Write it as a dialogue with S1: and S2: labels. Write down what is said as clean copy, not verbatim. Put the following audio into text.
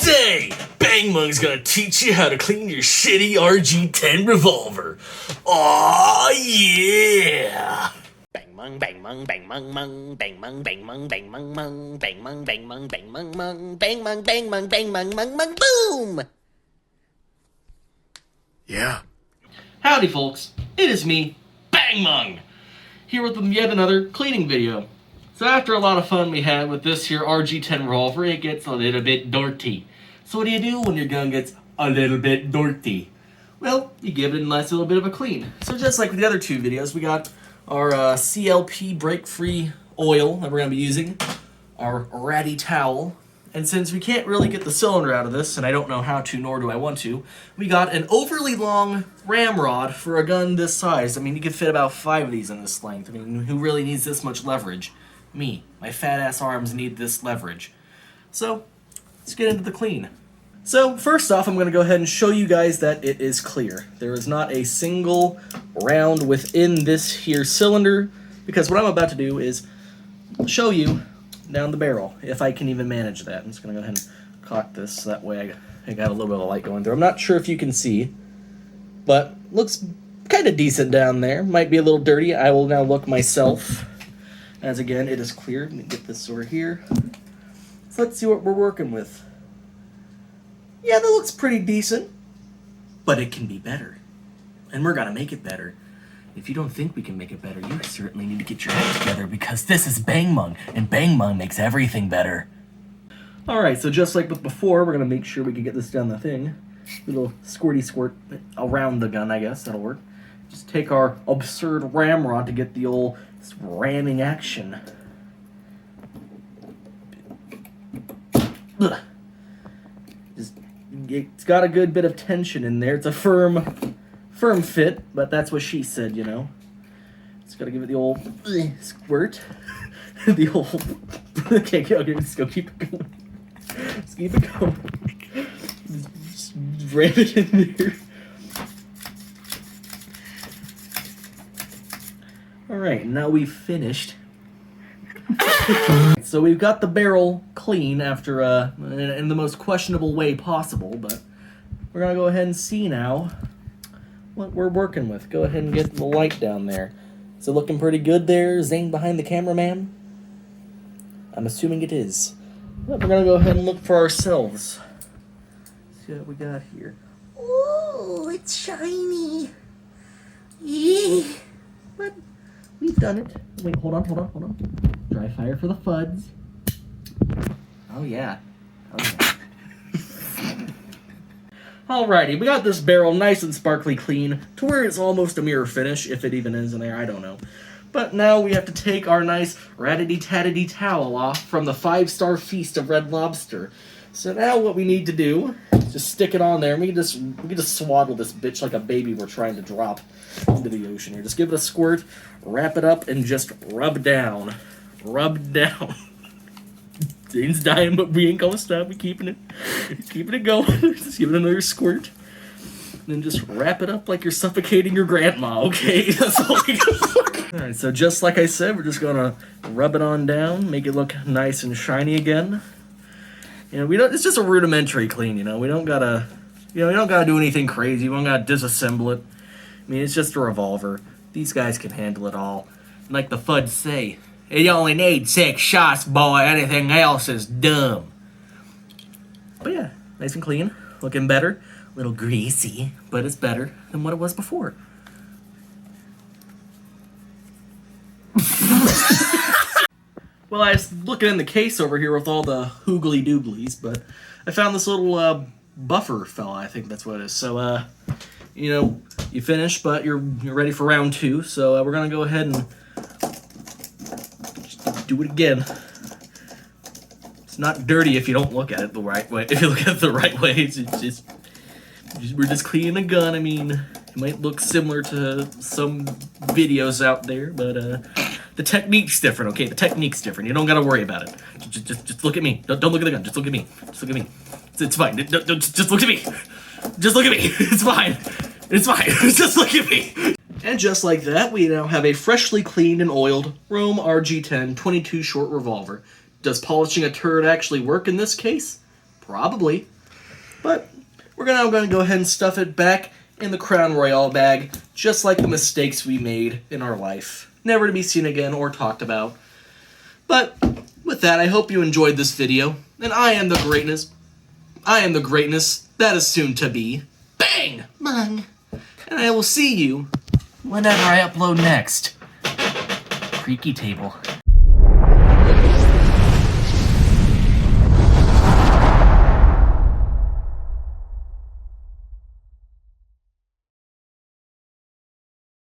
S1: Today, BangMung's gonna teach you how to clean your shitty RG-10 revolver. Aw, yeah!
S2: BangMung, BangMung, BangMung, Mung, BangMung, BangMung, BangMung, Mung, BangMung, BangMung, BangMung, Mung, BangMung, BangMung, BangMung, Mung, Mung, boom!
S1: Yeah.
S3: Howdy folks, it is me, BangMung, here with yet another cleaning video. So after a lot of fun we had with this here RG-10 revolver, it gets a little bit dirty. So what do you do when your gun gets a little bit dirty? Well, you give it a nice little bit of a clean. So just like with the other two videos, we got our CLP break-free oil that we're going to be using, our ratty towel, and since we can't really get the cylinder out of this, and I don't know how to, nor do I want to, we got an overly long ramrod for a gun this size. I mean, you could fit about 5 of these in this length. I mean, who really needs this much leverage? Me. My fat-ass arms need this leverage. So, let's get into the clean. So, first off, I'm going to go ahead and show you guys that it is clear. There is not a single round within this here cylinder, because what I'm about to do is show you down the barrel, if I can even manage that. I'm just going to go ahead and cock this, so that way I got a little bit of light going through. I'm not sure if you can see, but looks kind of decent down there. Might be a little dirty. I will now look myself, as again, it is clear. Let me get this over here. So let's see what we're working with. Yeah, that looks pretty decent, but it can be better, and we're going to make it better. If you don't think we can make it better, you certainly need to get your head together, because this is BangMung, and BangMung makes everything better. Alright, so just like with before, we're going to make sure we can get this down the thing. A little squirty squirt around the gun, I guess. That'll work. Just take our absurd ramrod to get the old ramming action. Ugh. It's got a good bit of tension in there. It's a firm fit, but that's what she said, you know. Just gotta give it the old squirt. The old... okay, just go keep it going. Just keep it going. Just ram it in there. Alright, now we've finished. So we've got the barrel clean after, in the most questionable way possible, but we're gonna go ahead and see now what we're working with. Go ahead and get the light down there. Is it looking pretty good there, Zane behind the cameraman? I'm assuming it is. But we're gonna go ahead and look for ourselves. See what we got here. Ooh, it's shiny. Yeah. But we've done it. Wait, hold on. Dry fire for the fuds. Oh yeah. Alrighty, we got this barrel nice and sparkly clean, to where it's almost a mirror finish, if it even is in there, I don't know. But now we have to take our nice rattity-tattity towel off from the 5-star feast of Red Lobster. So now what we need to do is just stick it on there, and we can just swaddle this bitch like a baby we're trying to drop into the ocean here. Just give it a squirt, wrap it up, and just rub down. Rub down. Zane's dying, but we ain't gonna stop. We're keeping it going. Just give it another squirt. Then just wrap it up like you're suffocating your grandma, okay? That's all we got. Alright, so just like I said, we're just gonna rub it on down, make it look nice and shiny again. You know, it's just a rudimentary clean, you know. We don't gotta do anything crazy. We don't gotta disassemble it. I mean, it's just a revolver. These guys can handle it all. And like the FUDs say, you only need 6 shots, boy. Anything else is dumb. But yeah, nice and clean. Looking better. A little greasy, but it's better than what it was before. Well, I was looking in the case over here with all the hoogly dooglies, but I found this little buffer fella. I think that's what it is. So, you know, you finished, but you're ready for round 2. So we're gonna go ahead and do it again. It's not dirty if you don't look at it the right way. If you look at it the right way, we're just cleaning a gun. I mean, it might look similar to some videos out there, but the technique's different. Okay, the technique's different. You don't gotta worry about it. Just look at me. Don't look at the gun. Just look at me. Just look at me. It's fine. Just look at me. Just look at me. It's fine. It's fine. Just look at me. And just like that, we now have a freshly cleaned and oiled Rohm RG-10 22 short revolver. Does polishing a turd actually work in this case? Probably. But we're now going to go ahead and stuff it back in the Crown Royale bag, just like the mistakes we made in our life. Never to be seen again or talked about. But with that, I hope you enjoyed this video, and I am the greatness that is soon to be BangMung. And I will see you whenever I upload next. Creaky table.